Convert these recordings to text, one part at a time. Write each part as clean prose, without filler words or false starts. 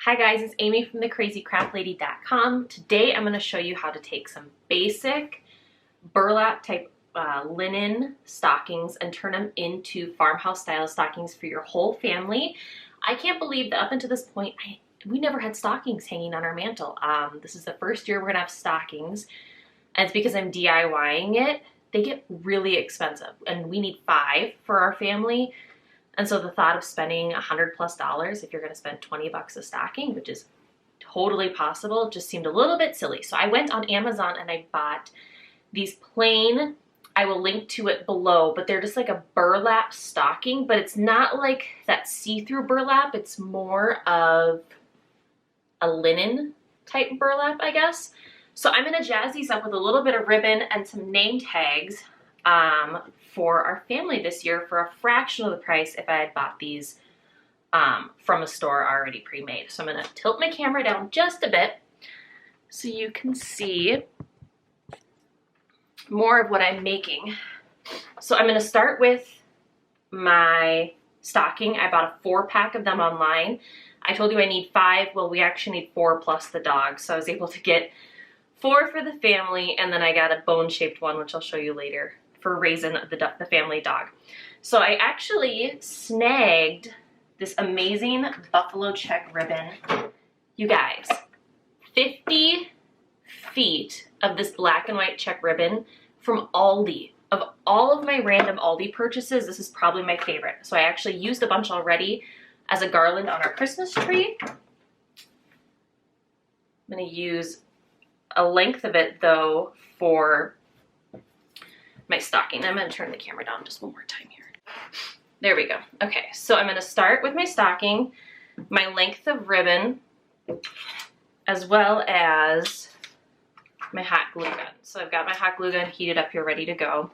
Hi guys, it's Amy from thecrazycraftlady.com. Today I'm going to show you how to take some basic burlap type linen stockings and turn them into farmhouse style stockings for your whole family. I can't believe that up until this point we never had stockings hanging on our mantle. This is the first year we're going to have stockings, and it's because I'm DIYing it. They get really expensive and we need 5 for our family. And so the thought of spending $100+ if you're going to spend 20 bucks a stocking, which is totally possible, just seemed a little bit silly. So I went on Amazon and I bought these plain, I will link to it below, but they're just like a burlap stocking, but it's not like that see-through burlap. It's more of a linen type burlap, I guess. So I'm going to jazz these up with a little bit of ribbon and some name tags for our family this year for a fraction of the price if I had bought these from a store already pre-made. So I'm going to tilt my camera down just a bit so you can see more of what I'm making. So I'm going to start with my stocking. I bought a 4-pack of them online. I told you I need 5. Well, we actually need 4 plus the dog. So I was able to get 4 for the family, and then I got a bone-shaped one, which I'll show you later, for raising the family dog. So I actually snagged this amazing buffalo check ribbon. You guys, 50 feet of this black and white check ribbon from Aldi. Of all of my random Aldi purchases, this is probably my favorite. So I actually used a bunch already as a garland on our Christmas tree. I'm gonna use a length of it though for my stocking. I'm going to turn the camera down just one more time here. There we go. Okay, so I'm going to start with my stocking, my length of ribbon, as well as my hot glue gun. So I've got my hot glue gun heated up here, ready to go.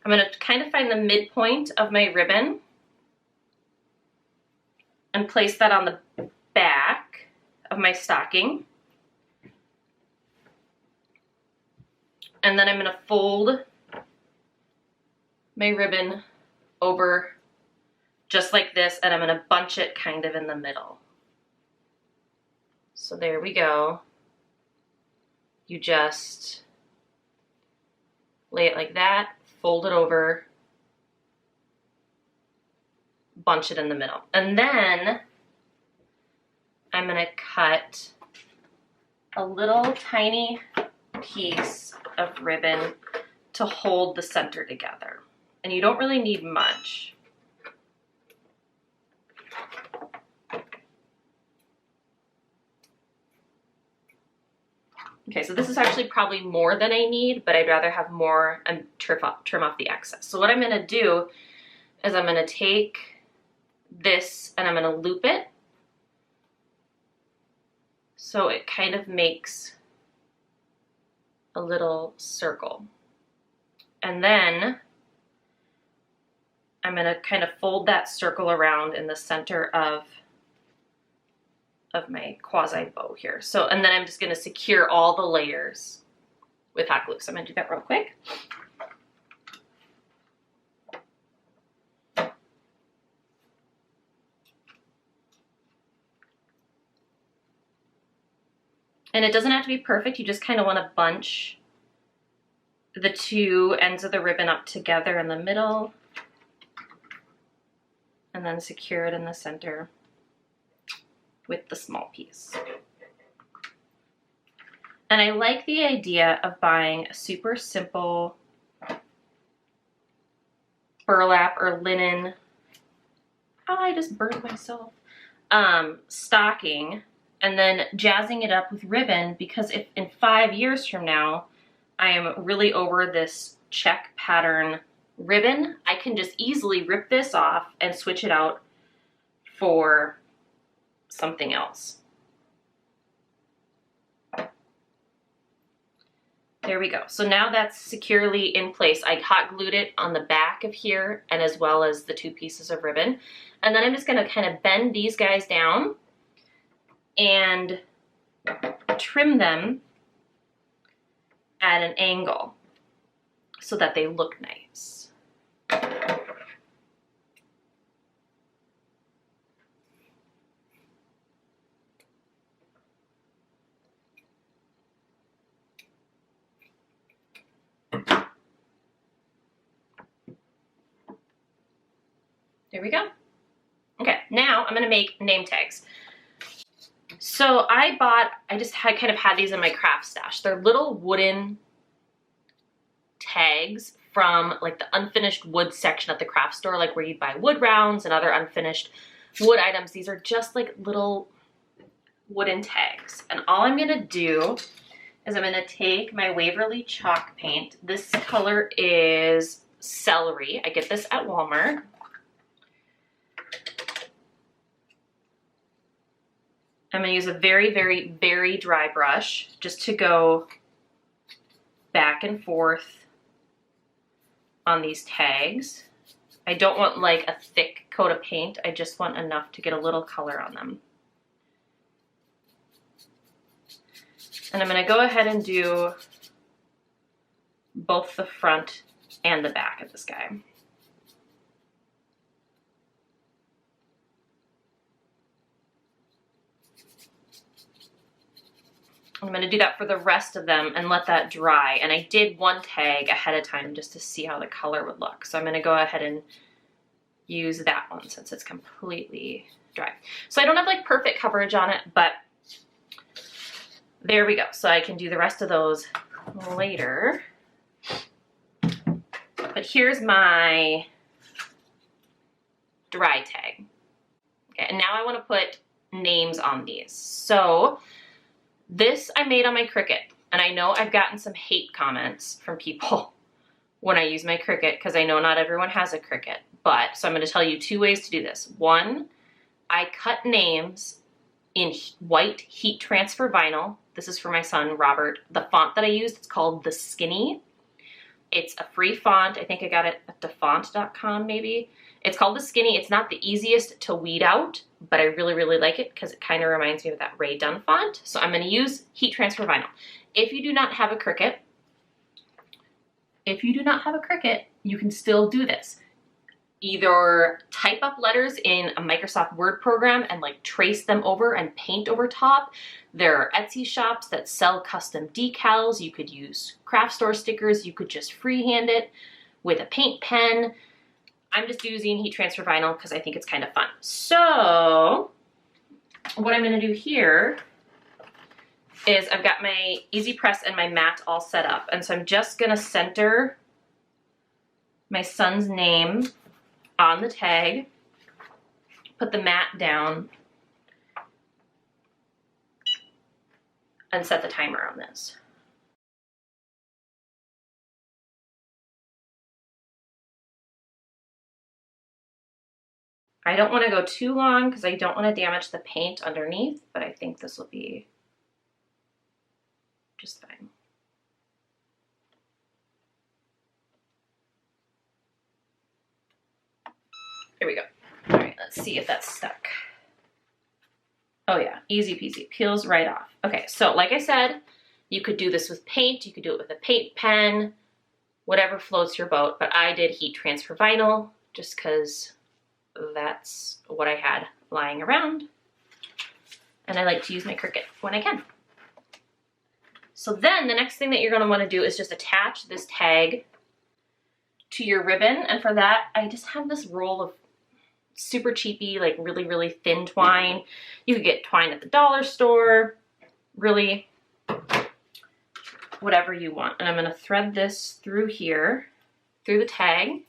I'm going to kind of find the midpoint of my ribbon and place that on the back of my stocking. And then I'm going to fold my ribbon over just like this, and I'm going to bunch it kind of in the middle. So there we go. You just lay it like that, fold it over, bunch it in the middle. And then I'm going to cut a little tiny piece of ribbon to hold the center together. And you don't really need much. Okay, so this is actually probably more than I need, but I'd rather have more and trim off the excess. So what I'm going to do is I'm going to take this and I'm going to loop it so it kind of makes a little circle. And then I'm going to kind of fold that circle around in the center of my quasi bow here. So, and then I'm just going to secure all the layers with hot glue. So I'm going to do that real quick. And it doesn't have to be perfect. You just kind of want to bunch the 2 ends of the ribbon up together in the middle and then secure it in the center with the small piece. And I like the idea of buying a super simple burlap or linen, oh, I just burned myself, stocking, and then jazzing it up with ribbon, because if in 5 years from now I am really over this check pattern ribbon, I can just easily rip this off and switch it out for something else. There we go. So now that's securely in place. I hot glued it on the back of here and as well as the 2 pieces of ribbon. And then I'm just going to kind of bend these guys down and trim them at an angle so that they look nice. There we go. Okay, now I'm gonna make name tags. So I just kind of had these in my craft stash. They're little wooden tags from like the unfinished wood section at the craft store, like where you'd buy wood rounds and other unfinished wood items. These are just like little wooden tags. And all I'm gonna do is I'm gonna take my Waverly chalk paint. This color is celery. I get this at Walmart. I'm gonna use a very, very, very dry brush just to go back and forth on these tags. I don't want like a thick coat of paint. I just want enough to get a little color on them. And I'm gonna go ahead and do both the front and the back of this guy. I'm gonna do that for the rest of them and let that dry. And I did one tag ahead of time just to see how the color would look. So I'm gonna go ahead and use that one since it's completely dry. So I don't have like perfect coverage on it, but there we go. So I can do the rest of those later. But here's my dry tag. Okay, and now I wanna put names on these. So this I made on my Cricut, and I know I've gotten some hate comments from people when I use my Cricut because I know not everyone has a Cricut, but so I'm going to tell you 2 ways to do this. One, I cut names in white heat transfer vinyl. This is for my son, Robert. The font that I used, it's called The Skinny. It's a free font. I think I got it at defont.com maybe. It's called The Skinny. It's not the easiest to weed out, but I really, really like it because it kind of reminds me of that Ray Dunn font. So I'm going to use heat transfer vinyl. If you do not have a Cricut, you can still do this. Either type up letters in a Microsoft Word program and like trace them over and paint over top. There are Etsy shops that sell custom decals. You could use craft store stickers. You could just freehand it with a paint pen. I'm just using heat transfer vinyl because I think it's kind of fun. So what I'm going to do here is I've got my Easy Press and my mat all set up. And so I'm just going to center my son's name on the tag, put the mat down, and set the timer on this. I don't want to go too long because I don't want to damage the paint underneath, but I think this will be just fine. There we go. All right, let's see if that's stuck. Oh yeah, easy peasy, peels right off. Okay, so like I said, you could do this with paint, you could do it with a paint pen, whatever floats your boat, but I did heat transfer vinyl just because that's what I had lying around, and I like to use my Cricut when I can. So then the next thing that you're going to want to do is just attach this tag to your ribbon, and for that I just have this roll of super cheapy, like really, really thin twine. You could get twine at the dollar store, really whatever you want. And I'm going to thread this through here, through the tag.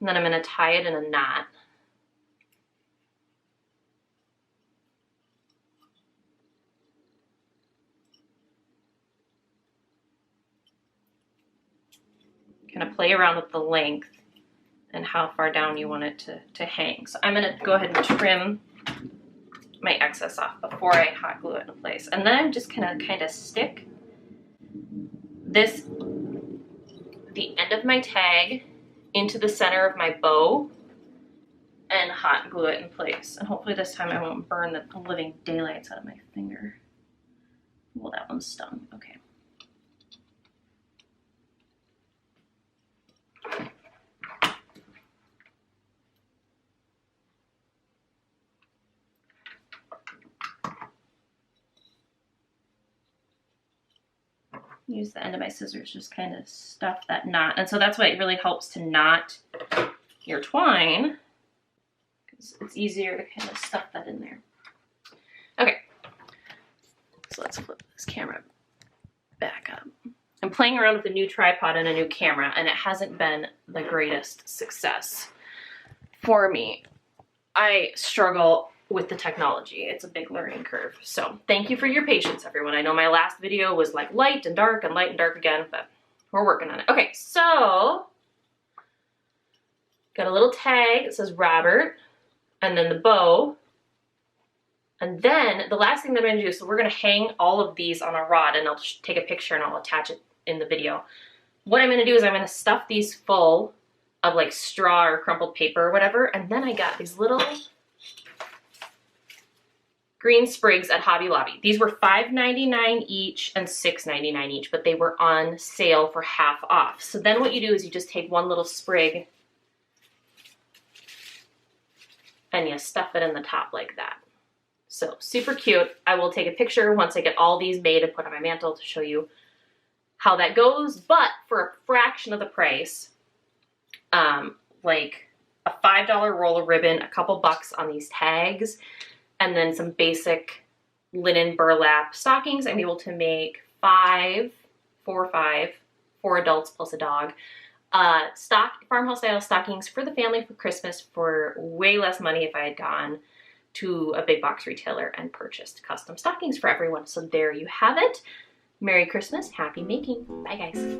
And then I'm going to tie it in a knot. Kind of play around with the length and how far down you want it to hang. So I'm going to go ahead and trim my excess off before I hot glue it in place. And then I'm just going to kind of stick this, the end of my tag, into the center of my bow and hot glue it in place. And hopefully this time I won't burn the living daylights out of my finger. Well, that one stung. Okay. use the end of my scissors, just kind of stuff that knot. And so that's why it really helps to knot your twine, because it's easier to kind of stuff that in there. Okay, so let's flip this camera back up. I'm playing around with a new tripod and a new camera, and it hasn't been the greatest success for me. I struggle with the technology. It's a big learning curve. So thank you for your patience, everyone. I know my last video was like light and dark again, but we're working on it. Okay, so got a little tag that says Robert, and then the bow. And then the last thing that I'm gonna do, so we're gonna hang all of these on a rod, and I'll just take a picture and I'll attach it in the video. What I'm gonna do is I'm gonna stuff these full of like straw or crumpled paper or whatever, and then I got these little green sprigs at Hobby Lobby. These were $5.99 each and $6.99 each, but they were on sale for half off. So then what you do is you just take one little sprig and you stuff it in the top like that. So super cute. I will take a picture once I get all these made and put on my mantle to show you how that goes. But for a fraction of the price, like a $5 roll of ribbon, a couple bucks on these tags, and then some basic linen burlap stockings, I'm able to make four adults plus a dog. Farmhouse style stockings for the family for Christmas for way less money if I had gone to a big box retailer and purchased custom stockings for everyone. So there you have it. Merry Christmas, happy making. Bye guys.